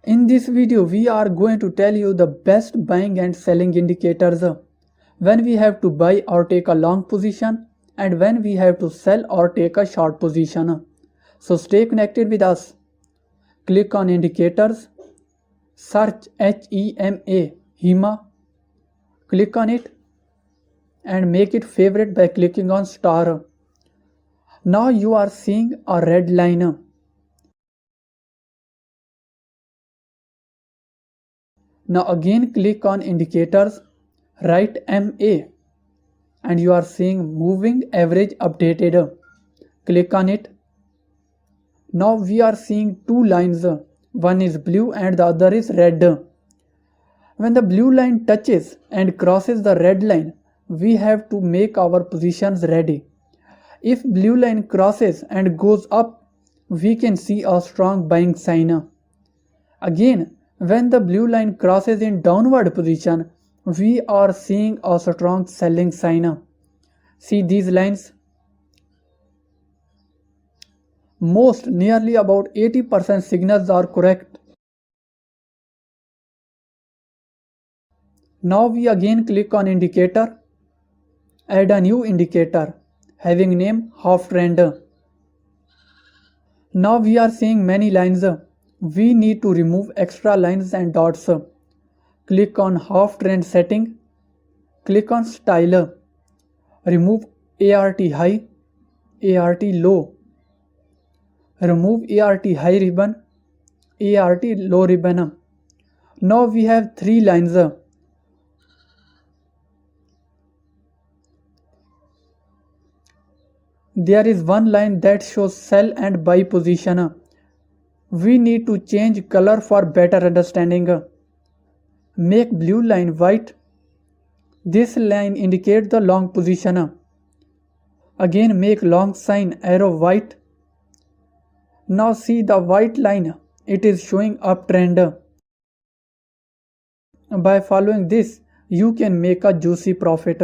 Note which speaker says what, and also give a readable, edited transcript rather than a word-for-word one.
Speaker 1: In this video, we are going to tell you the best buying and selling indicators, when we have to buy or take a long position and when we have to sell or take a short position. So stay connected with us. Click on indicators, search HEMA, click on it and make it favorite by clicking on star. Now you are seeing a red line. Now again click on indicators, write MA and you are seeing moving average updated. Click on it. Now we are seeing two lines, one is blue and the other is red. When the blue line touches and crosses the red line, we have to make our positions ready. If blue line crosses and goes up, we can see a strong buying sign. Again, when the blue line crosses in downward position, we are seeing a strong selling sign. See these lines? Most, nearly about 80% signals are correct. Now we again click on indicator, add a new indicator having name half trend. Now we are seeing many lines. We need to remove extra lines and dots. Click on half trend setting, click on style, remove ART high, ART low, remove ART high ribbon, ART low ribbon. Now we have three lines. There is one line that shows sell and buy position. We need to change color for better understanding. Make blue line white. This line indicates the long position. Again make long sign arrow white. Now see the white line, it is showing uptrend. By following this, you can make a juicy profit.